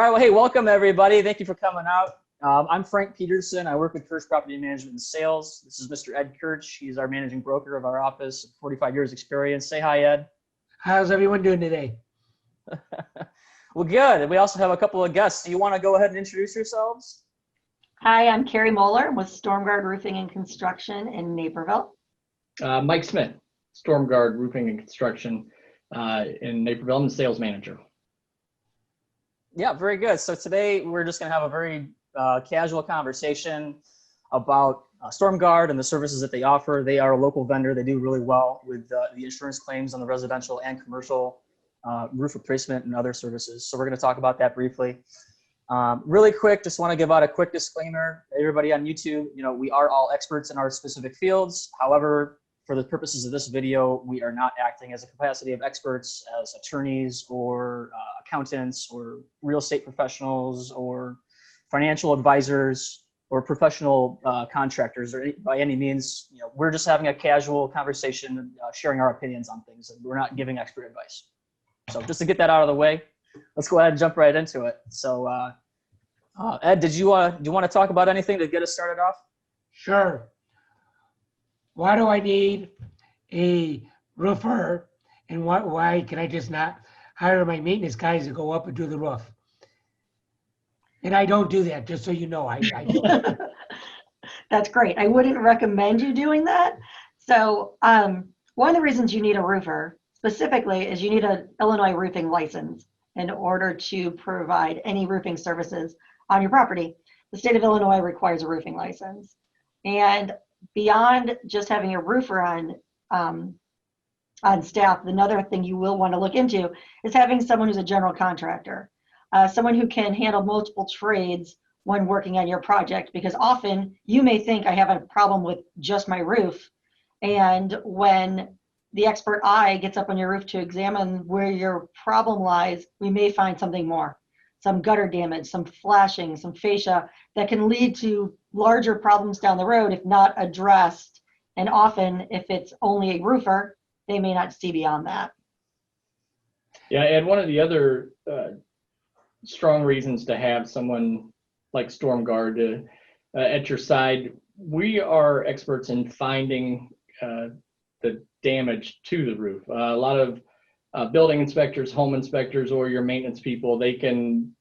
right, well, hey, welcome everybody. Thank you for coming out. I'm Frank Peterson. I work with Kirch Property Management Sales. This is Mr. Ed Kirch. He's our managing broker of our office, 45 years experience. Say hi, Ed. How's everyone doing today? Well, good. And we also have a couple of guests. Do you want to go ahead and introduce yourselves? Hi, I'm Cari Mohler with StormGuard Roofing and Construction in Naperville. Mike Smith, StormGuard Roofing and Construction in Naperville. I'm the sales manager. Yeah, very good. So today we're just going to have a very casual conversation about StormGuard and the services that they offer. They are a local vendor. They do really well with the insurance claims on the residential and commercial roof replacement and other services. So we're going to talk about that briefly. Really quick, just want to give out a quick disclaimer. Everybody on YouTube, we are all experts in our specific fields. However, for the purposes of this video, we are not acting as a capacity of experts as attorneys or accountants or real estate professionals or financial advisors or professional contractors or by any means. We're just having a casual conversation, sharing our opinions on things, and we're not giving expert advice. So just to get that out of the way, let's go ahead and jump right into it. So Ed, do you want to talk about anything to get us started off? Sure. Why do I need a roofer, and why can I just not hire my maintenance guys to go up and do the roof? And I don't do that, just so you know. I don't. That's great. I wouldn't recommend you doing that. So one of the reasons you need a roofer specifically is you need an Illinois roofing license in order to provide any roofing services on your property. The state of Illinois requires a roofing license. And beyond just having a roofer on staff, another thing you will want to look into is having someone who's a general contractor, someone who can handle multiple trades when working on your project, because often you may think I have a problem with just my roof, and when the expert eye gets up on your roof to examine where your problem lies, we may find something more. Some gutter damage, some flashing, some fascia that can lead to larger problems down the road if not addressed. And often, if it's only a roofer, they may not see beyond that. Yeah, and one of the other strong reasons to have someone like StormGuard at your side, we are experts in finding the damage to the roof. A lot of building inspectors, home inspectors, or your maintenance people, they can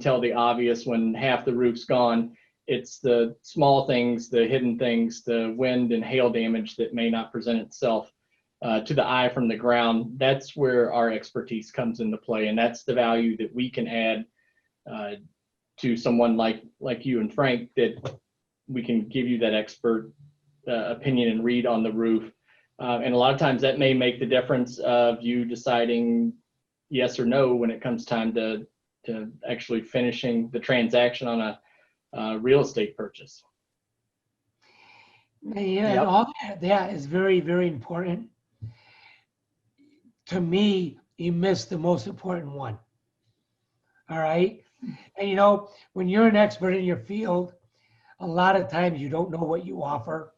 tell the obvious when half the roof's gone. It's the small things, the hidden things, the wind and hail damage that may not present itself to the eye from the ground. That's where our expertise comes into play, and that's the value that we can add to someone like you and Frank, that we can give you that expert opinion and read on the roof. And a lot of times that may make the difference of you deciding yes or no when it comes time to actually finishing the transaction on a real estate purchase. Yeah, Yep. all that is very, very important. To me, you missed the most important one. All right? And when you're an expert in your field, a lot of times you don't know what you offer.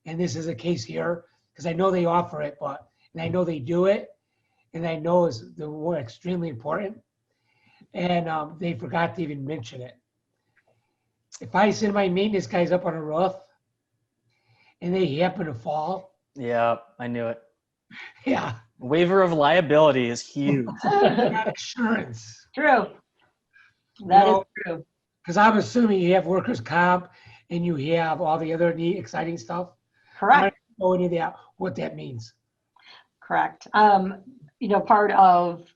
And this is a case here, because I know they offer it, and I know they do it, and I know it's extremely important. And they forgot to even mention it. If I send my maintenance guys up on a roof and they happen to fall, Yeah, I knew it. yeah, Waiver of liability is huge. not insurance. True. That is true. Because I'm assuming you have workers' comp and you have all the other neat, exciting stuff. Correct. I don't know any of that, what that means. Correct. Part of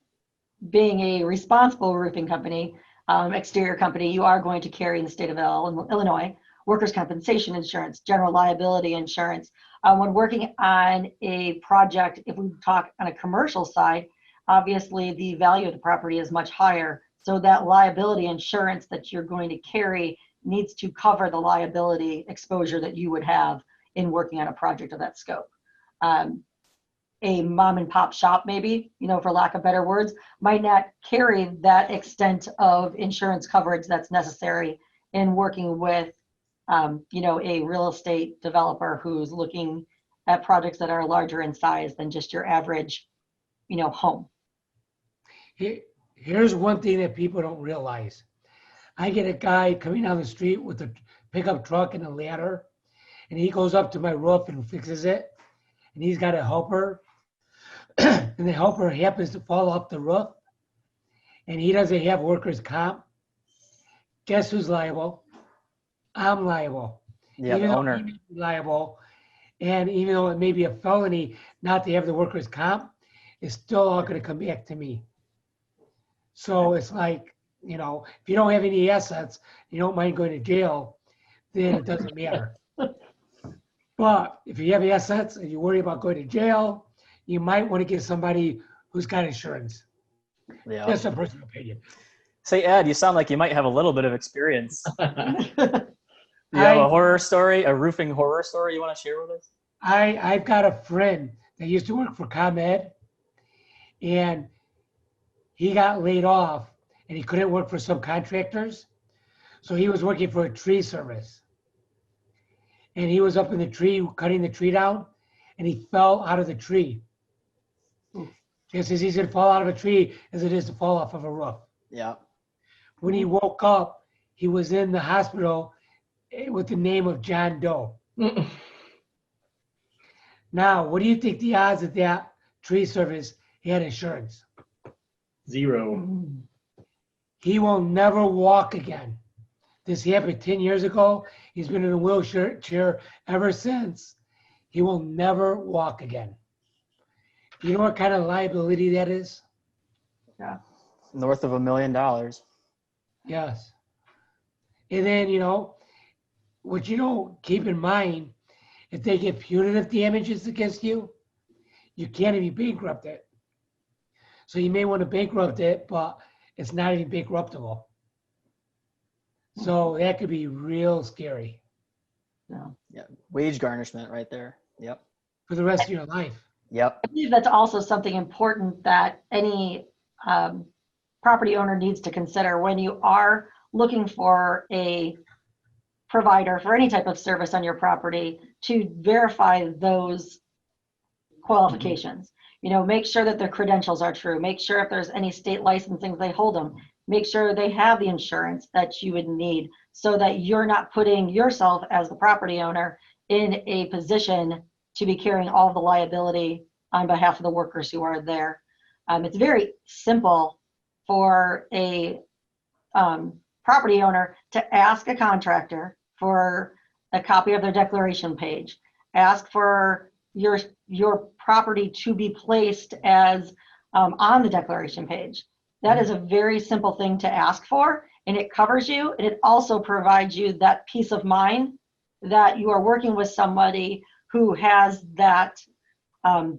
being a responsible roofing company, exterior company, you are going to carry in the state of Illinois workers' compensation insurance, general liability insurance. When working on a project, if we talk on a commercial side, obviously the value of the property is much higher. So that liability insurance that you're going to carry needs to cover the liability exposure that you would have in working on a project of that scope. A mom and pop shop, maybe, for lack of better words, might not carry that extent of insurance coverage that's necessary in working with, a real estate developer who's looking at projects that are larger in size than just your average, home. Here's one thing that people don't realize. I get a guy coming down the street with a pickup truck and a ladder, and he goes up to my roof and fixes it, and he's got a helper, and the helper happens to fall off the roof, and he doesn't have workers' comp. Guess who's liable? I'm liable. Yeah, the Even though owner. he may be liable, and even though it may be a felony not to have the workers' comp, it's still all going to come back to me. So it's like, if you don't have any assets, you don't mind going to jail, then it doesn't matter. But if you have assets and you worry about going to jail, you might want to get somebody who's got insurance. Yeah. That's a personal opinion. Say, Ed, you sound like you might have a little bit of experience. You have a horror story, a roofing horror story you want to share with us? I've got a friend that used to work for ComEd, and he got laid off, and he couldn't work for subcontractors. So he was working for a tree service. And he was up in the tree, cutting the tree down, and he fell out of the tree. Just as easy to fall out of a tree as it is to fall off of a roof. Yeah. When he woke up, he was in the hospital with the name of John Doe. Now, what do you think the odds that that tree service had insurance? 0. He will never walk again. This happened 10 years ago. He's been in a wheelchair ever since. He will never walk again. You know what kind of liability that is? Yeah. North of $1 million. Yes. And then, what you don't keep in mind, if they get punitive damages against you, you can't even bankrupt it. So you may want to bankrupt it, but it's not even bankruptable. So that could be real scary No. Yeah. Wage garnishment right there. Yep. for the rest of your life. Yep. I believe that's also something important that any property owner needs to consider when you are looking for a provider for any type of service on your property, to verify those qualifications. Make sure that their credentials are true. Make sure if there's any state licensing, they hold them. Make sure they have the insurance that you would need, so that you're not putting yourself as the property owner in a position to be carrying all the liability on behalf of the workers who are there. It's very simple for a property owner to ask a contractor for a copy of their declaration page, ask for your property to be placed as on the declaration page. That is a very simple thing to ask for, and it covers you, and it also provides you that peace of mind that you are working with somebody who has that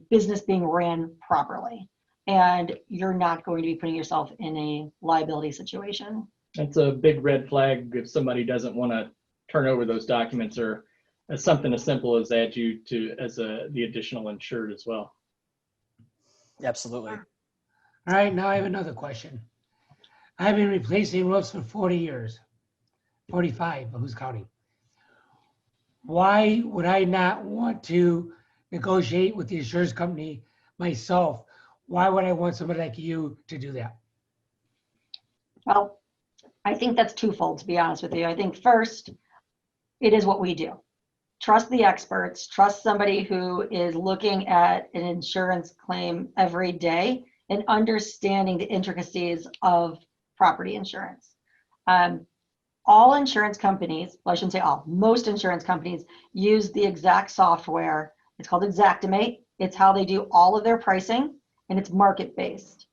business being ran properly, and you're not going to be putting yourself in a liability situation. That's a big red flag if somebody doesn't want to turn over those documents, or something as simple as add you to as the additional insured as well. Absolutely. All right, now I have another question. I've been replacing roofs for 40 years, 45, but who's counting? Why would I not want to negotiate with the insurance company myself? Why would I want somebody like you to do that? Well, I think that's twofold, to be honest with you. I think first, it is what we do. Trust the experts, trust somebody who is looking at an insurance claim every day and understanding the intricacies of property insurance. All insurance companies, well, I shouldn't say all, most insurance companies use the exact software. It's called Xactimate. It's how they do all of their pricing, and it's market-based.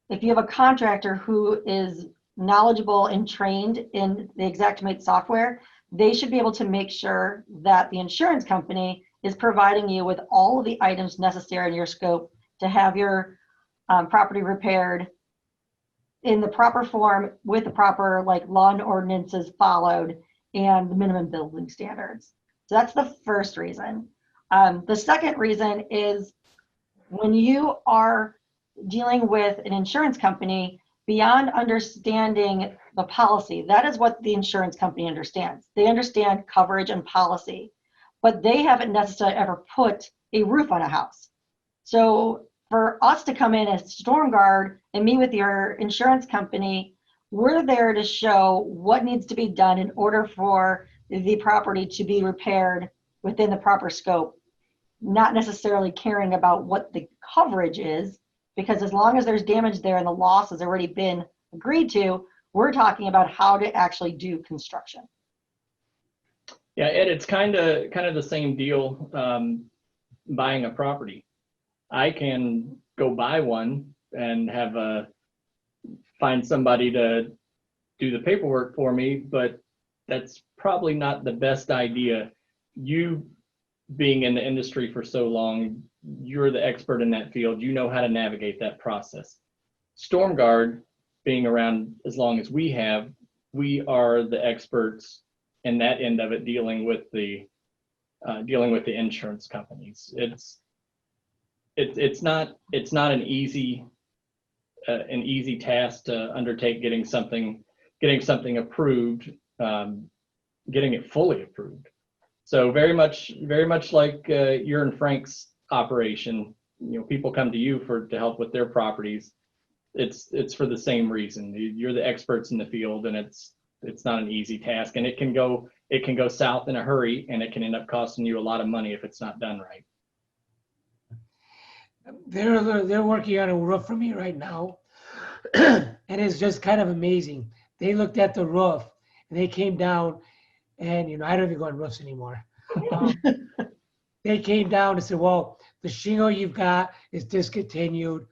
If you have a contractor who is knowledgeable and trained in the Xactimate software, they should be able to make sure that the insurance company is providing you with all of the items necessary in your scope to have your property repaired in the proper form, with the proper law and ordinances followed and the minimum building standards. So that's the first reason. The second reason is when you are dealing with an insurance company, beyond understanding the policy, that is what the insurance company understands. They understand coverage and policy, but they haven't necessarily ever put a roof on a house. So for us to come in as Storm Guard and meet with your insurance company, we're there to show what needs to be done in order for the property to be repaired within the proper scope, not necessarily caring about what the coverage is, because as long as there's damage there and the loss has already been agreed to, we're talking about how to actually do construction. Yeah, Ed, it's kind of the same deal buying a property. I can go buy one and find somebody to do the paperwork for me, but that's probably not the best idea. You being in the industry for so long, you're the expert in that field. You know how to navigate that process. Storm Guard, being around as long as we have, we are the experts in that end of it, dealing with the insurance companies. It's not an easy task to undertake, getting something approved, getting it fully approved. So very much like your and Frank's operation, people come to you to help with their properties. It's for the same reason. You're the experts in the field, and it's not an easy task, and it can go south in a hurry, and it can end up costing you a lot of money if it's not done right. They're working on a roof for me right now, and it's just kind of amazing. They looked at the roof and they came down, and I don't even go on roofs anymore. They came down and said, well, the shingle you've got is discontinued,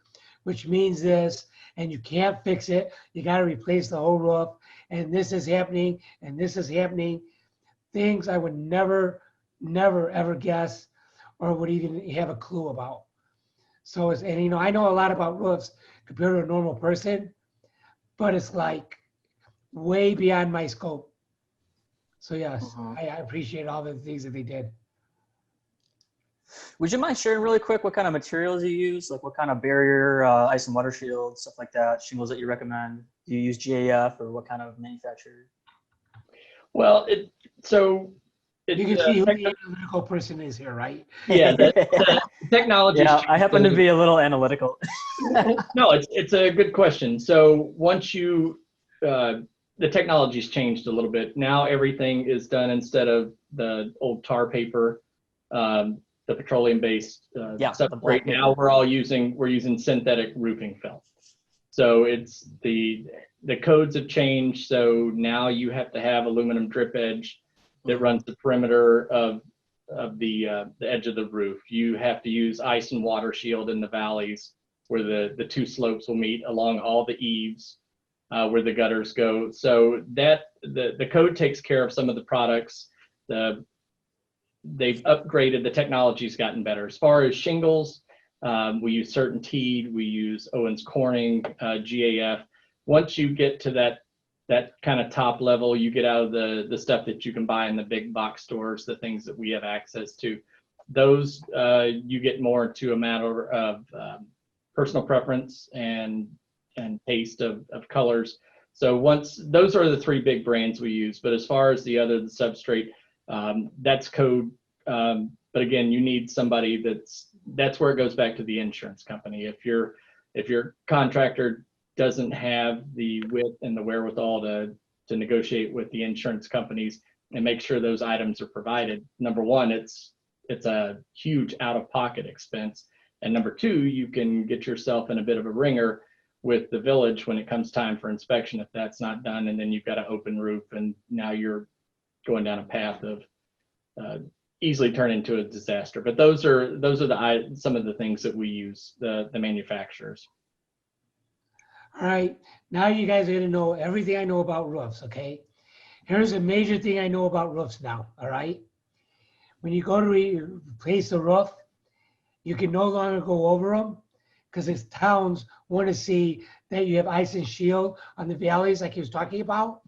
which means this, and you can't fix it. You got to replace the whole roof, and this is happening, and this is happening. Things I would never, ever guess or would even have a clue about. So I know a lot about roofs compared to a normal person, but it's like way beyond my scope. So yes, I appreciate all the things that they did. Would you mind sharing really quick what kind of materials you use? Like what kind of barrier, ice and water shield, stuff like that, shingles that you recommend? Do you use GAF or what kind of manufacturer? Well, You can see who the analytical person is here, right? Yeah, the technology. Yeah, I happen to be a little analytical. No, it's a good question. So once the technology's changed a little bit. Now everything is done instead of the old tar paper, the petroleum-based substrate. Now we're using synthetic roofing film. So it's the codes have changed. So now you have to have aluminum drip edge that runs the perimeter of the edge of the roof. You have to use ice and water shield in the valleys where the two slopes will meet, along all the eaves where the gutters go. So that the code takes care of some of the products. They've upgraded, the technology's gotten better. As far as shingles, we use CertainTeed, we use Owens Corning, GAF. Once you get to that kind of top level, you get out of the stuff that you can buy in the big box stores, the things that we have access to. Those you get more to a matter of personal preference and taste of colors. So once those are the three big brands we use. But as far as the substrate, that's code. But again, you need somebody that's where it goes back to the insurance company. If your contractor doesn't have the wit and the wherewithal to negotiate with the insurance companies and make sure those items are provided, number one, it's a huge out-of-pocket expense, and number two, you can get yourself in a bit of a ringer with the village when it comes time for inspection if that's not done, and then you've got an open roof, and now you're going down a path of easily turn into a disaster. But those are some of the things that we use, the manufacturers. All right, now you guys are gonna know everything I know about roofs, okay? Here's a major thing I know about roofs now, all right? When you go to replace a roof, you can no longer go over them because the towns want to see that you have ice and shield on the valleys like he was talking about.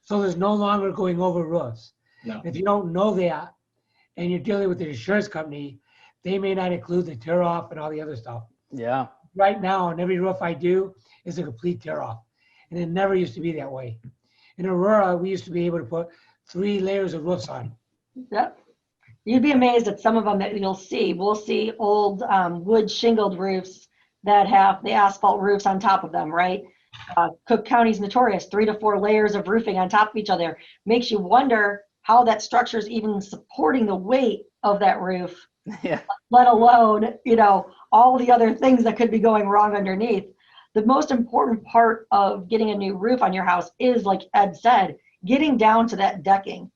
So there's no longer going over roofs. No. If you don't know that and you're dealing with the insurance company, they may not include the tear off and all the other stuff. Yeah. Right now, on every roof I do is a complete tear off. And it never used to be that way. In Aurora, we used to be able to put 3 layers of roofs on. Yep. You'd be amazed at some of them that you'll see. We'll see old wood shingled roofs that have the asphalt roofs on top of them, right? Cook County's notorious, 3 to 4 layers of roofing on top of each other. Makes you wonder how that structure is even supporting the weight of that roof, Yeah. let alone, all the other things that could be going wrong underneath. The most important part of getting a new roof on your house is, like Ed said, getting down to that decking,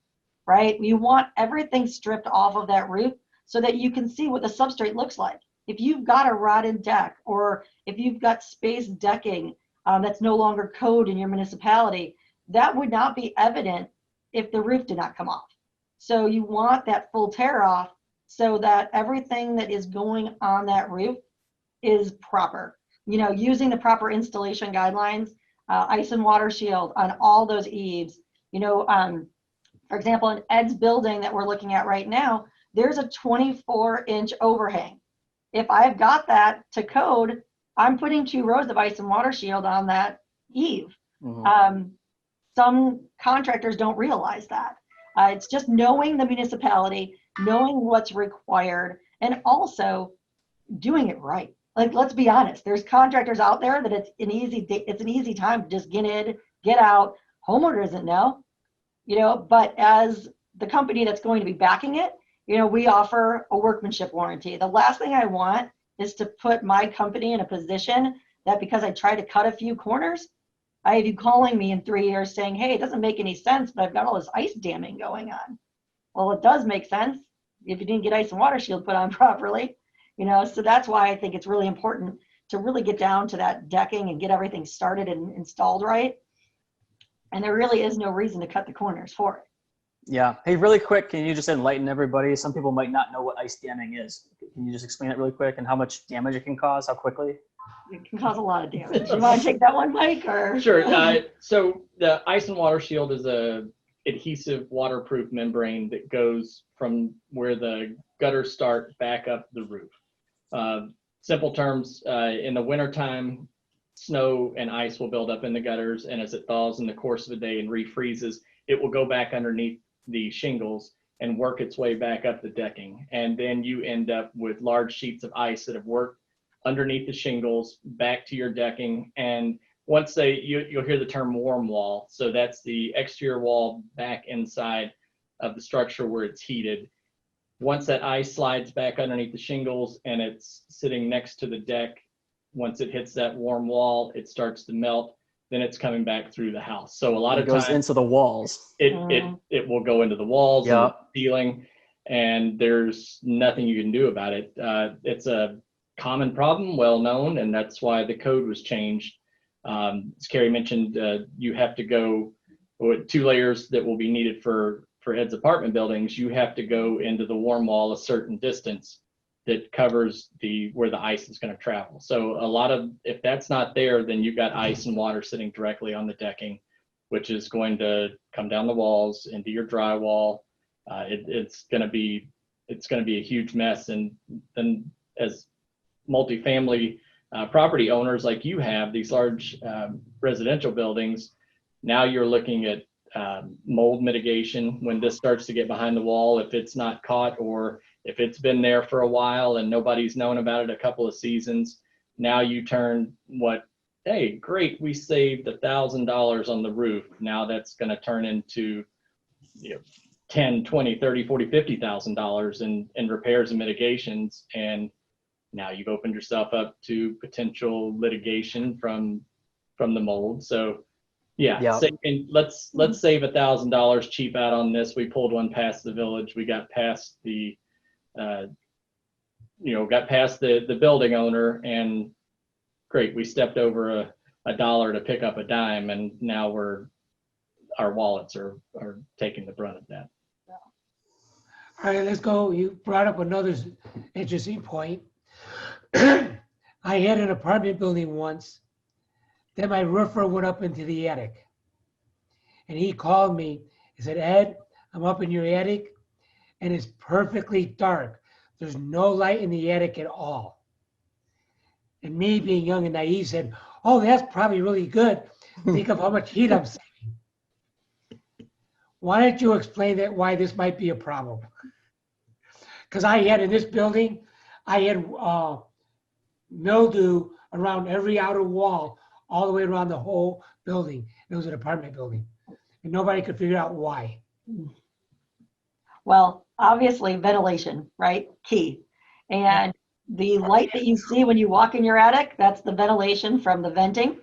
right? You want everything stripped off of that roof so that you can see what the substrate looks like. If you've got a rotted deck, or if you've got spaced decking that's no longer code in your municipality, that would not be evident if the roof did not come off. So you want that full tear off so that everything that is going on that roof is proper. Using the proper installation guidelines, ice and water shield on all those eaves. For example, in Ed's building that we're looking at right now, there's a 24-inch overhang. If I've got that to code, I'm putting 2 rows of ice and water shield on that eave. Mhm. Some contractors don't realize that. It's just knowing the municipality, knowing what's required, and also doing it right. Like, let's be honest, there's contractors out there that it's an easy time to just get in, get out. Homeowner doesn't know, but as the company that's going to be backing it, we offer a workmanship warranty. The last thing I want is to put my company in a position that, because I try to cut a few corners, I have you calling me in 3 years saying, hey, it doesn't make any sense, but I've got all this ice damming going on. Well, it does make sense if you didn't get ice and water shield put on properly, so that's why I think it's really important to really get down to that decking and get everything started and installed right. And there really is no reason to cut the corners for it. Yeah. Hey, really quick, can you just enlighten everybody? Some people might not know what ice damming is. Can you just explain it really quick and how much damage it can cause, how quickly? It can cause a lot of damage. You want to take that one, Mike? Or? Sure. So the ice and water shield is a adhesive waterproof membrane that goes from where the gutters start back up the roof. Simple terms, in the wintertime, snow and ice will build up in the gutters, and as it thaws in the course of a day and refreezes, it will go back underneath the shingles and work its way back up the decking. And then you end up with large sheets of ice that have worked underneath the shingles back to your decking. And once you'll hear the term warm wall. So that's the exterior wall back inside of the structure where it's heated. Once that ice slides back underneath the shingles and it's sitting next to the deck, once it hits that warm wall, it starts to melt. Then it's coming back through the house. So a lot of goes times into the walls. it will go into the walls and Yeah. the ceiling, and there's nothing you can do about it. It's a common problem, well known, and that's why the code was changed. As Cari mentioned, you have to go with 2 layers that will be needed for Ed's apartment buildings. You have to go into the warm wall a certain distance that covers where the ice is going to travel. So if that's not there, then you've got ice and water sitting directly on the decking, which is going to come down the walls into your drywall. It's going to be a huge mess. And then as multifamily property owners like you have, these large residential buildings, now you're looking at mold mitigation when this starts to get behind the wall. If it's not caught, or if it's been there for a while and nobody's known about it a couple of seasons, now you turn hey, great, we saved $1,000 on the roof. Now that's going to turn into $10, $20, $30, $40, $50,000 in repairs and mitigations. And now you've opened yourself up to potential litigation from the mold. So yeah. And let's save $1,000 cheap out on this. We pulled one past the village. We got past the building owner, and great, we stepped over a dollar to pick up a dime, and now our wallets are taking the brunt of that. All right, let's go. You brought up another interesting point. I had an apartment building once. Then my roofer went up into the attic, and he called me. He said, Ed, I'm up in your attic, and it's perfectly dark. There's no light in the attic at all. And me, being young and naive, said, oh, that's probably really good. Think of how much heat I'm saving. Why don't you explain why this might be a problem? Because I had in this building, I had mildew around every outer wall, all the way around the whole building. It was an apartment building. And nobody could figure out why. Well, obviously ventilation, right? Key. And the light that you see when you walk in your attic, that's the ventilation from the venting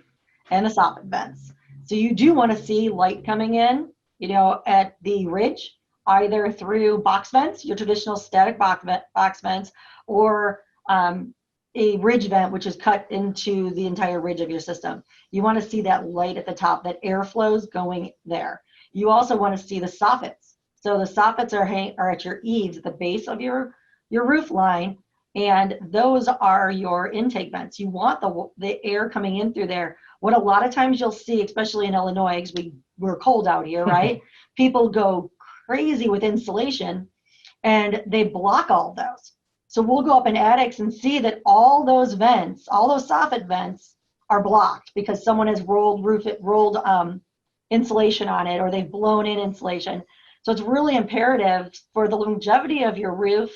and the soffit vents. So you do want to see light coming in, you know, at the ridge, either through box vents, your traditional static box vents, or a ridge vent, which is cut into the entire ridge of your system. You want to see that light at the top, that airflow is going there. You also want to see the soffits. So the soffits are at your eaves, at the base of your roof line, and those are your intake vents. You want the air coming in through there. What a lot of times you'll see, especially in Illinois, because we're cold out here, right? People go crazy with insulation and they block all those. So we'll go up in attics and see that all those vents, all those soffit vents are blocked because someone has rolled insulation on it, or they've blown in insulation. So it's really imperative for the longevity of your roof,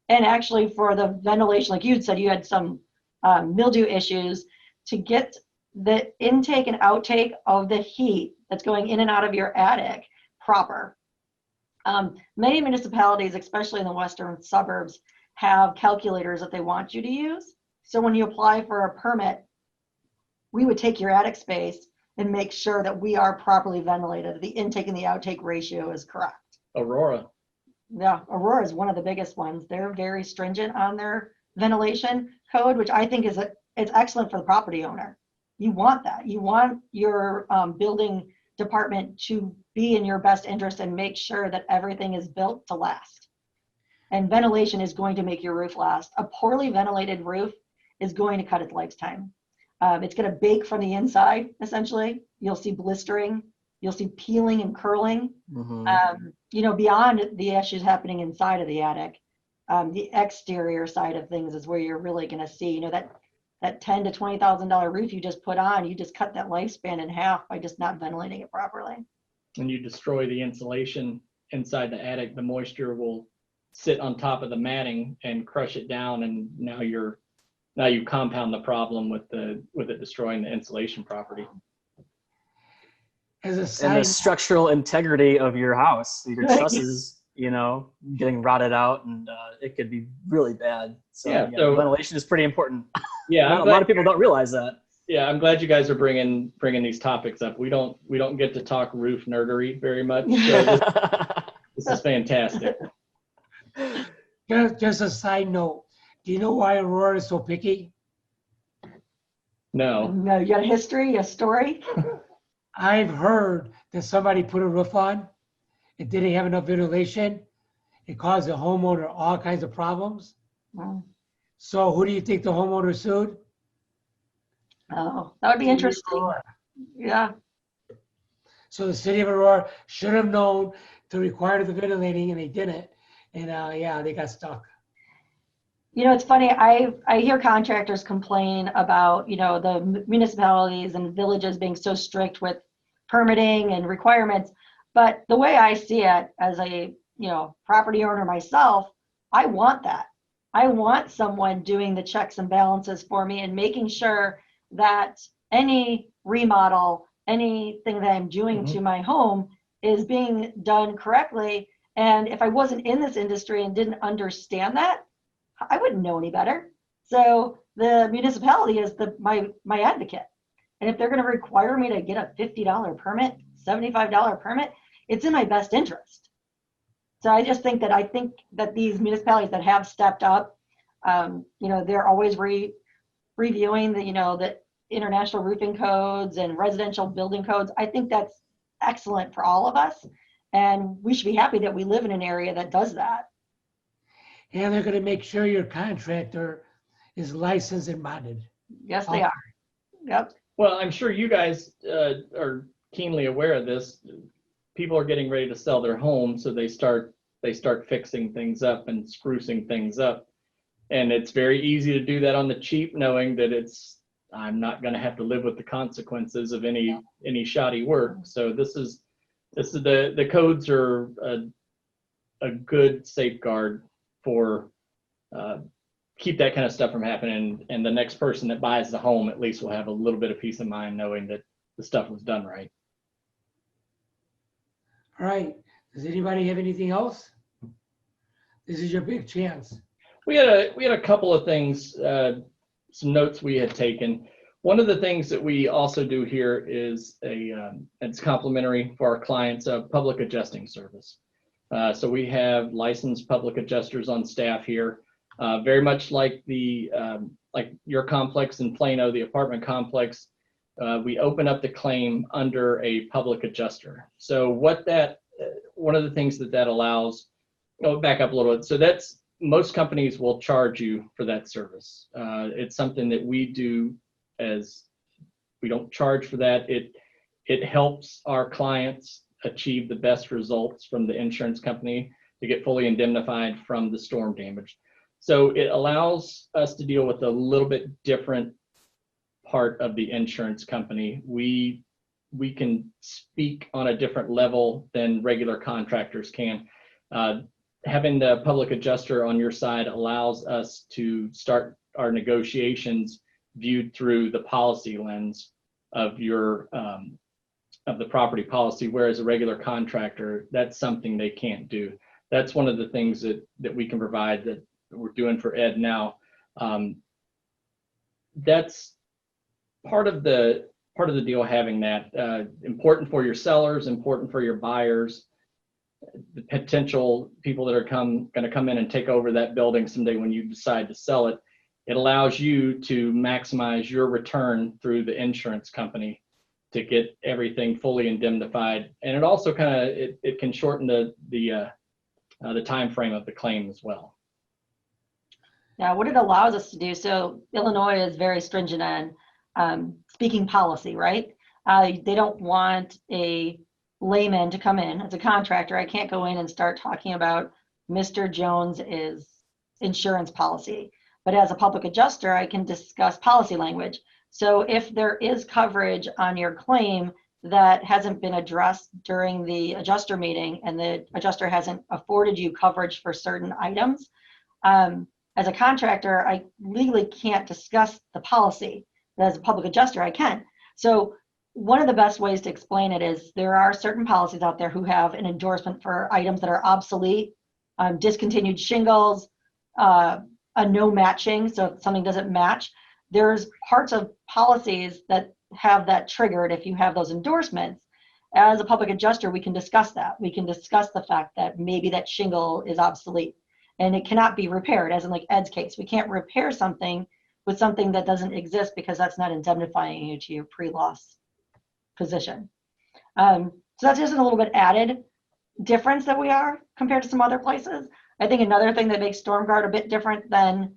and actually for the ventilation, like you said, you had some mildew issues, to get the intake and outtake of the heat that's going in and out of your attic proper. Many municipalities, especially in the western suburbs, have calculators that they want you to use. So when you apply for a permit, we would take your attic space and make sure that we are properly ventilated. The intake and the outtake ratio is correct. Aurora. Yeah, Aurora is one of the biggest ones. They're very stringent on their ventilation code, which I think it's excellent for the property owner. You want that. You want your building department to be in your best interest and make sure that everything is built to last. And ventilation is going to make your roof last. A poorly ventilated roof is going to cut its lifetime. It's going to bake from the inside, essentially. You'll see blistering. You'll see peeling and curling. Mm-hmm. You know, beyond the issues happening inside of the attic, the exterior side of things is where you're really going to see, you know, that $10,000 to $20,000 roof you just put on, you just cut that lifespan in half by just not ventilating it properly. When you destroy the insulation inside the attic, the moisture will sit on top of the matting and crush it down, and now you compound the problem with it destroying the insulation property. As a And the side, structural integrity of your house, your trusses, you know, getting rotted out, and it could be really bad. So, Yeah, yeah, so- ventilation is pretty important. Yeah, A lot of people don't realize that. Yeah, I'm glad you guys are bringing these topics up. We don't get to talk roof nerdery very much. So this is fantastic. just a side note, do you know why Aurora is so picky? No. No, you got a history, a story? I've heard that somebody put a roof on, it didn't have enough ventilation, it caused the homeowner all kinds of problems. Oh, So who do you think the homeowner sued? that would be interesting. Aurora. Yeah. So the city of Aurora should have known to require the ventilating, and they didn't. And yeah, they got stuck. You know, it's funny. I hear contractors complain about, you know, the municipalities and villages being so strict with permitting and requirements. But the way I see it as a, you know, property owner myself, I want that. I want someone doing the checks and balances for me and making sure that any remodel, anything that I'm doing to my home is being done correctly. And if I wasn't in this industry and didn't understand that, I wouldn't know any better. So the municipality is my advocate. And if they're going to require me to get a $50 permit, $75 permit, it's in my best interest. So I think that these municipalities that have stepped up, you know, they're always reviewing the international roofing codes and residential building codes. I think that's excellent for all of us. And we should be happy that we live in an area that does that. And they're going to make sure your contractor is licensed and bonded. Yes, they are. Yep. Well, I'm sure you guys are keenly aware of this. People are getting ready to sell their home, so they start fixing things up and sprucing things up. And it's very easy to do that on the cheap, knowing that I'm not going to have to live with the consequences of any shoddy work. So the codes are a good safeguard for keep that kind of stuff from happening. And the next person that buys the home at least will have a little bit of peace of mind knowing that the stuff was done right. All right. Does anybody have anything else? This is your big chance. We had a couple of things, some notes we had taken. One of the things that we also do here is it's complimentary for our clients, a public adjusting service. So we have licensed public adjusters on staff here, very much like like your complex in Plano, the apartment complex. We open up the claim under a public adjuster. So one of the things that allows, back up a little bit. So most companies will charge you for that service. It's something that we do as we don't charge for that. It helps our clients achieve the best results from the insurance company to get fully indemnified from the storm damage. So it allows us to deal with a little bit different part of the insurance company. We can speak on a different level than regular contractors can. Having the public adjuster on your side allows us to start our negotiations viewed through the policy lens of of the property policy, whereas a regular contractor, that's something they can't do. That's one of the things that we can provide that we're doing for Ed now. That's part of the deal, having that important for your sellers, important for your buyers, the potential people that are going to come in and take over that building someday when you decide to sell it. It allows you to maximize your return through the insurance company to get everything fully indemnified, and it also it can shorten the time frame of the claim as well. Now, what it allows us to do, so Illinois is very stringent on speaking policy, right? They don't want a layman to come in. As a contractor, I can't go in and start talking about Mr. Jones's insurance policy. But as a public adjuster, I can discuss policy language. So if there is coverage on your claim that hasn't been addressed during the adjuster meeting and the adjuster hasn't afforded you coverage for certain items, as a contractor, I legally can't discuss the policy, but as a public adjuster, I can. So one of the best ways to explain it is there are certain policies out there who have an endorsement for items that are obsolete, discontinued shingles, a no matching, so if something doesn't match. There's parts of policies that have that triggered if you have those endorsements. As a public adjuster, we can discuss that. We can discuss the fact that maybe that shingle is obsolete and it cannot be repaired, as in like Ed's case. We can't repair something with something that doesn't exist because that's not indemnifying you to your pre-loss position. So that's just a little bit added difference that we are compared to some other places. I think another thing that makes StormGuard a bit different than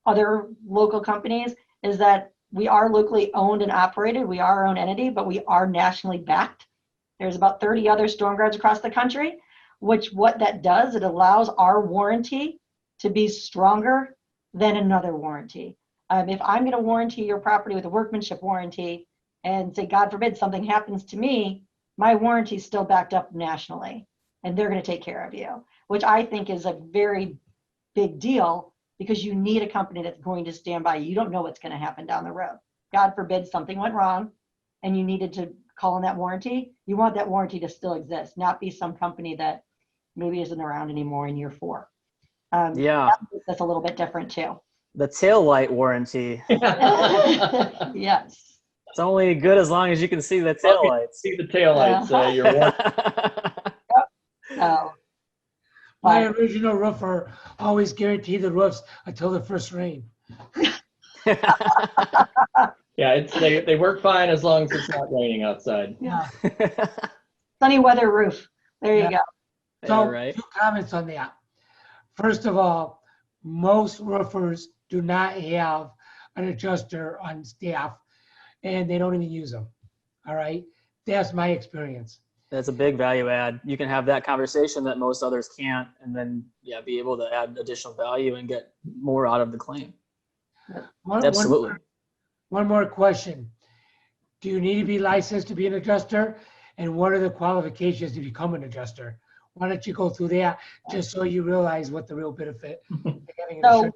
other local companies is that we are locally owned and operated. We are our own entity, but we are nationally backed. There's about 30 other StormGuards across the country, which what that does, it allows our warranty to be stronger than another warranty. If I'm going to warranty your property with a workmanship warranty and say, God forbid, something happens to me, my warranty is still backed up nationally and they're going to take care of you, which I think is a very big deal because you need a company that's going to stand by you. You don't know what's going to happen down the road. God forbid something went wrong and you needed to call in that warranty. You want that warranty to still exist, not be some company that maybe isn't around anymore in year 4. Yeah. That's a little bit different too. The tail light warranty. Yes. It's only good as long as you can see the tail lights. See the tail lights. You're So, My original roofer always guaranteed the roofs until the first rain. Yeah, they work fine as long as it's not raining outside. yeah. Sunny weather roof. There you go. So, right. 2 comments on that. First of all, most roofers do not have an adjuster on staff, and they don't even use them. All right? That's my experience. That's a big value add. You can have that conversation that most others can't, and then be able to add additional value and get more out of the claim. Absolutely. One more question. Do you need to be licensed to be an adjuster? And what are the qualifications to become an adjuster? Why don't you go through that just so you realize what the real benefit of having an So insurance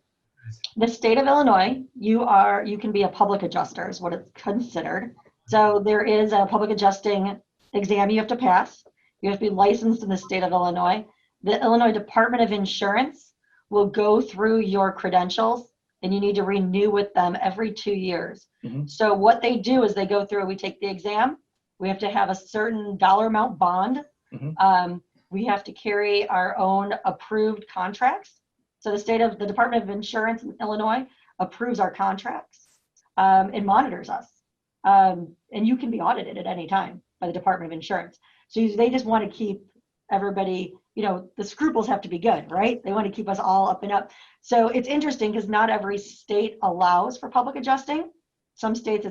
is? the state of Illinois, you can be a public adjuster is what it's considered. So there is a public adjusting exam you have to pass. You have to be licensed in the state of Illinois. The Illinois Department of Insurance will go through your credentials and you need to renew with them every 2 years. Mhm. So what they do is they go through, we take the exam, we have to have a certain dollar amount bond. Mhm. We have to carry our own approved contracts. So the Department of Insurance in Illinois approves our contracts and monitors us. And you can be audited at any time by the Department of Insurance. So they just want to keep everybody, the scruples have to be good, right? They want to keep us all up and up. So it's interesting because not every state allows for public adjusting. Some states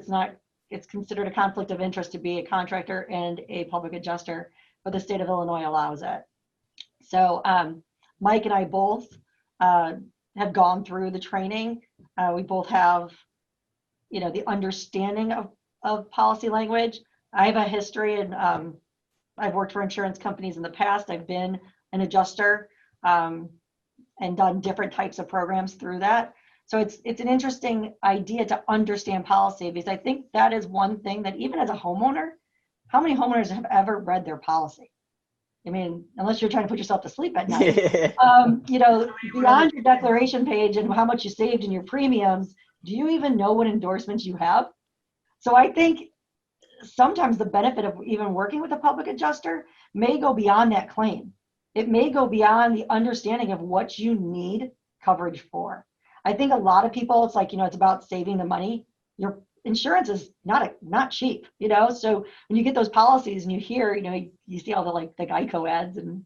it's considered a conflict of interest to be a contractor and a public adjuster, but the state of Illinois allows it. So Mike and I both have gone through the training. We both have, the understanding of policy language. I have a history and I've worked for insurance companies in the past. I've been an adjuster and done different types of programs through that. So it's an interesting idea to understand policy because I think that is one thing that even as a homeowner, how many homeowners have ever read their policy? I mean, unless you're trying to put yourself to sleep at night, beyond your declaration page and how much you saved in your premiums, do you even know what endorsements you have? So I think sometimes the benefit of even working with a public adjuster may go beyond that claim. It may go beyond the understanding of what you need coverage for. I think a lot of people, it's like, it's about saving the money. Your insurance is not cheap, so when you get those policies and you hear, you see all the Geico ads and,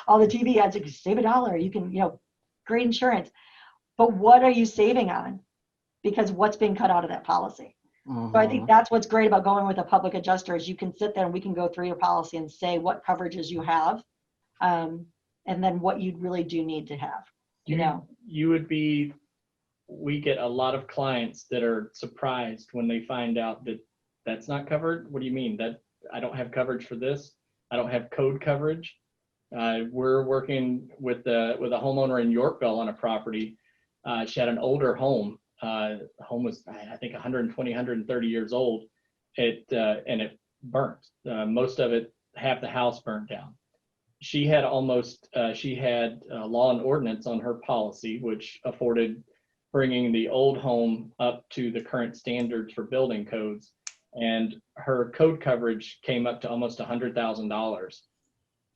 all the TV ads, like save $1, you can, great insurance. But what are you saving on? Because what's being cut out of that policy? So I think that's what's great about going with a public adjuster is you can sit there and we can go through your policy and say what coverages you have, and then what you really do need to have. We get a lot of clients that are surprised when they find out that that's not covered. What do you mean? That I don't have coverage for this? I don't have code coverage. We're working with a homeowner in Yorkville on a property. She had an older home. The home was, I think, 120, 130 years old. And it burnt. Most of it, half the house burnt down. She had law and ordinance on her policy, which afforded bringing the old home up to the current standards for building codes. And her code coverage came up to almost $100,000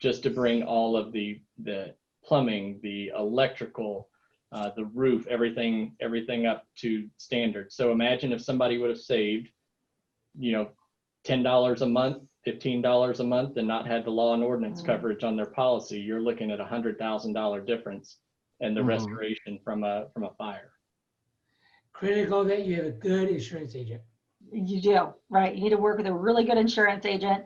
just to bring all of the plumbing, the electrical, the roof, everything up to standard. So imagine if somebody would have saved, $10 a month, $15 a month, and not had the law and ordinance coverage on their policy. You're looking at $100,000 difference in the restoration from a fire. Critical that you have a good insurance agent. You do, right? You need to work with a really good insurance agent.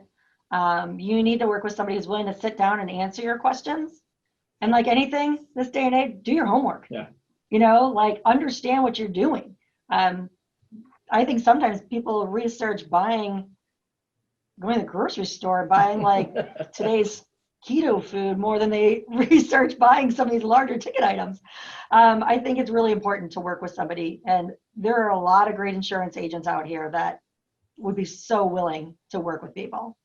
You need to work with somebody who's willing to sit down and answer your questions. And like anything this day and age, do your homework. Yeah. Understand what you're doing. I think sometimes people research going to the grocery store, buying today's keto food more than they research buying some of these larger ticket items. I think it's really important to work with somebody, and there are a lot of great insurance agents out here that would be so willing to work with people.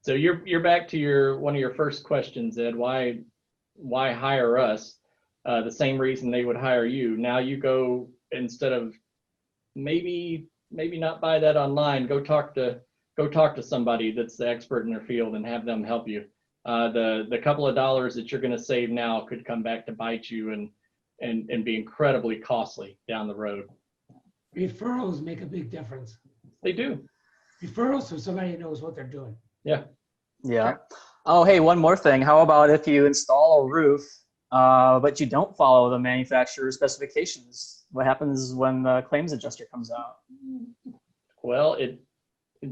So you're back to one of your first questions, Ed. Why hire us? The same reason they would hire you. Now you go, instead of maybe not buy that online, go talk to somebody that's the expert in their field and have them help you. The couple of dollars that you're going to save now could come back to bite you and be incredibly costly down the road. Referrals make a big difference. They do. Referrals from somebody that knows what they're doing. Yeah. Yeah. Oh, hey, one more thing. How about if you install a roof, but you don't follow the manufacturer's specifications? What happens when the claims adjuster comes out? Well,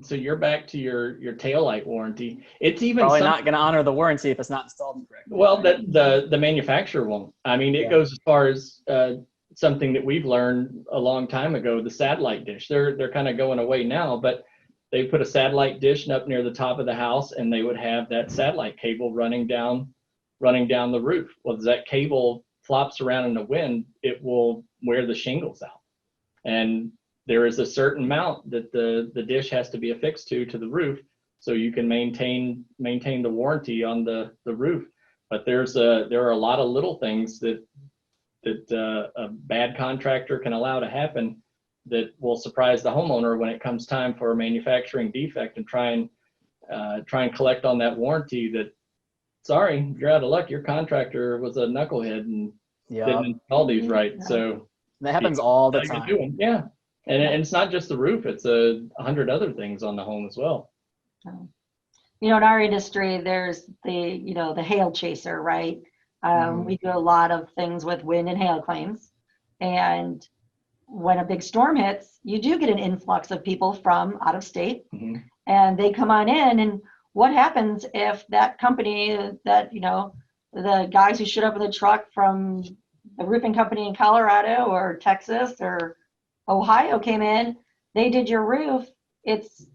so you're back to your taillight warranty. It's even probably not going to honor the warranty if it's not installed correctly. Well, the manufacturer won't. I mean, it goes as far as something that we've learned a long time ago, the satellite dish. They're kind of going away now, but they put a satellite dish up near the top of the house, and they would have that satellite cable running down the roof. Well, as that cable flops around in the wind, it will wear the shingles out. And there is a certain mount that the dish has to be affixed to the roof, so you can maintain the warranty on the roof. But there are a lot of little things that a bad contractor can allow to happen that will surprise the homeowner when it comes time for a manufacturing defect, and try and collect on that warranty. That, sorry, you're out of luck. Your contractor was a knucklehead and didn't install these right. So that happens all the time. Yeah. And it's not just the roof, it's 100 other things on the home as well. In our industry, there's the hail chaser, right? We do a lot of things with wind and hail claims. And when a big storm hits, you do get an influx of people from out of state, and they come on in. And what happens if that company that, the guys who showed up in the truck from the roofing company in Colorado or Texas or Ohio came in, they did your roof, it's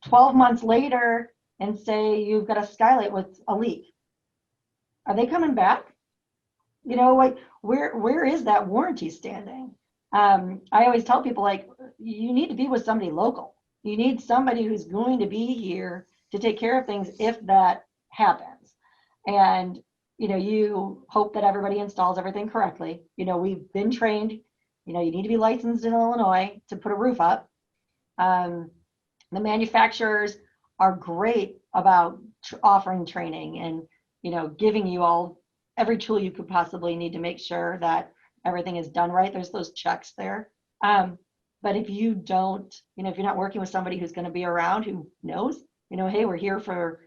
12 months later, and say you've got a skylight with a leak. Are they coming back? Where is that warranty standing? I always tell people, you need to be with somebody local. You need somebody who's going to be here to take care of things if that happens. And, you hope that everybody installs everything correctly. We've been trained, you need to be licensed in Illinois to put a roof up. The manufacturers are great about offering training and, giving you all every tool you could possibly need to make sure that everything is done right. There's those checks there. But if you don't, if you're not working with somebody who's going to be around, who knows, hey, we're here for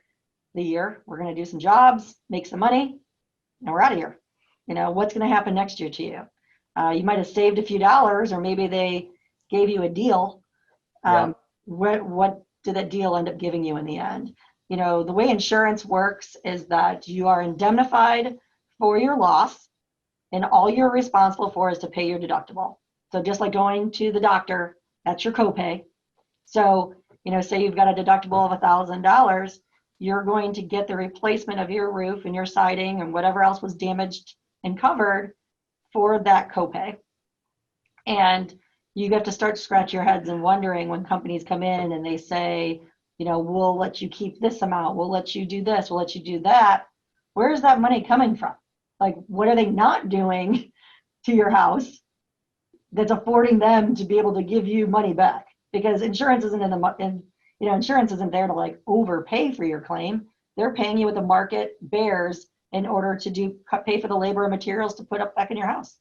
the year, we're going to do some jobs, make some money, and we're out of here. What's going to happen next year to you? You might have saved a few dollars, or maybe they gave you a deal. What did that deal end up giving you in the end? The way insurance works is that you are indemnified for your loss, and all you're responsible for is to pay your deductible. So just like going to the doctor, that's your copay. So, say you've got a deductible of $1,000, you're going to get the replacement of your roof and your siding and whatever else was damaged and covered for that copay. And you have to start to scratch your heads and wondering when companies come in and they say, we'll let you keep this amount, we'll let you do this, we'll let you do that. Where's that money coming from? What are they not doing to your house that's affording them to be able to give you money back? Because insurance isn't insurance isn't there to overpay for your claim. They're paying you what the market bears in order to pay for the labor and materials to put up back in your house.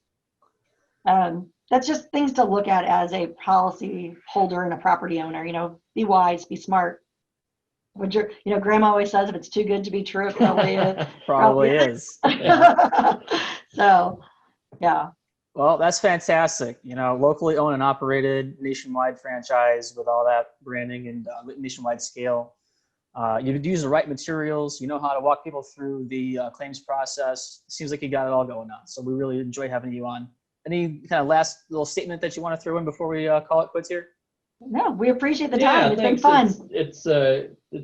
That's just things to look at as a policy holder and a property owner. Be wise, be smart. Grandma always says, if it's too good to be true, it probably is. So, yeah. Well, that's fantastic. Locally owned and operated, nationwide franchise with all that branding and nationwide scale. You use the right materials. You know how to walk people through the claims process. Seems like you got it all going on. So we really enjoy having you on. Any kind of last little statement that you want to throw in before we call it quits here? No, we appreciate the time. It's been fun. It's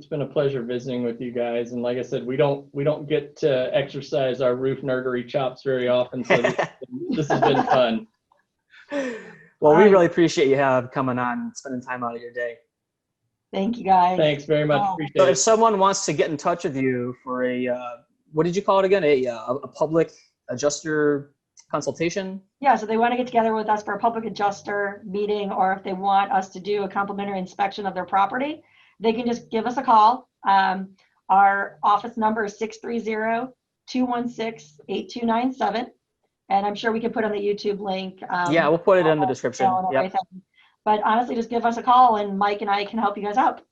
been a pleasure visiting with you guys. And like I said, we don't get to exercise our roof nerdery chops very often. So this has been fun. Well, we really appreciate you coming on and spending time out of your day. Thank you, guys. Thanks very much. Appreciate So it. if someone wants to get in touch with you for what did you call it again? A public adjuster consultation? Yeah, so they want to get together with us for a public adjuster meeting, or if they want us to do a complimentary inspection of their property, they can just give us a call. Our office number is 630-216-8297. And I'm sure we can put on the YouTube link. Yeah, we'll put it in the description. Yep. But honestly, just give us a call and Mike and I can help you guys out.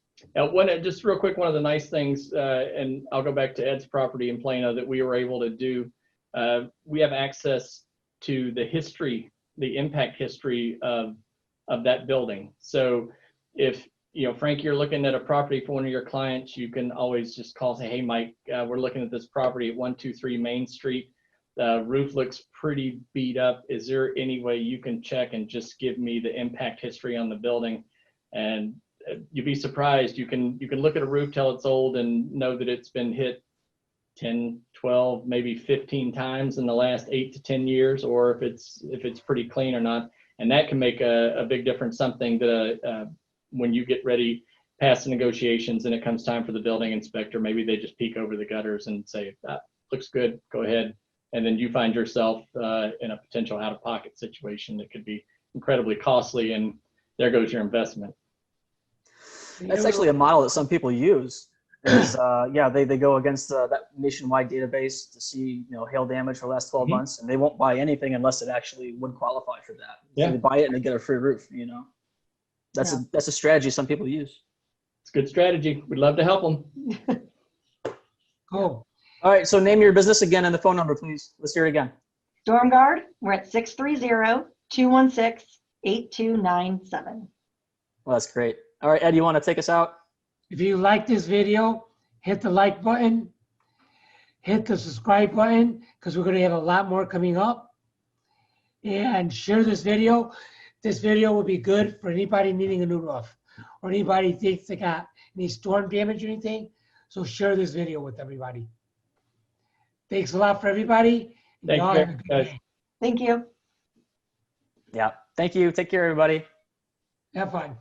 Just real quick, one of the nice things, and I'll go back to Ed's property in Plano that we were able to do, we have access to the history, the impact history of that building. So if, Frank, you're looking at a property for one of your clients, you can always just call and say, hey, Mike, we're looking at this property at 123 Main Street. The roof looks pretty beat up. Is there any way you can check and just give me the impact history on the building? And you'd be surprised. You can look at a roof till it's old and know that it's been hit 10, 12, maybe 15 times in the last 8 to 10 years, or if it's pretty clean or not. And that can make a big difference. Something that when you get ready past the negotiations and it comes time for the building inspector, maybe they just peek over the gutters and say, that looks good, go ahead. And then you find yourself in a potential out-of-pocket situation that could be incredibly costly, and there goes your investment. That's actually a model that some people use. Is they go against that nationwide database to see hail damage for the last 12 months, and they won't buy anything unless it actually would qualify for that. Yeah. So they buy it and they get a free roof. That's a strategy some people use. It's a good strategy. We'd love to help them. Cool. All right, so name your business again and the phone number, please. Let's hear it again. Storm Guard, we're at 630-216-8297. Well, that's great. All right, Ed, you want to take us out? If you like this video, hit the like button, hit the subscribe button, because we're going to have a lot more coming up. And share this video. This video will be good for anybody needing a new roof, or anybody thinks they got any storm damage or anything. So share this video with everybody. Thanks a lot for everybody. Thank Y'all you, have a good guys. day. Thank you. Yeah. Thank you. Take care, everybody. Have fun.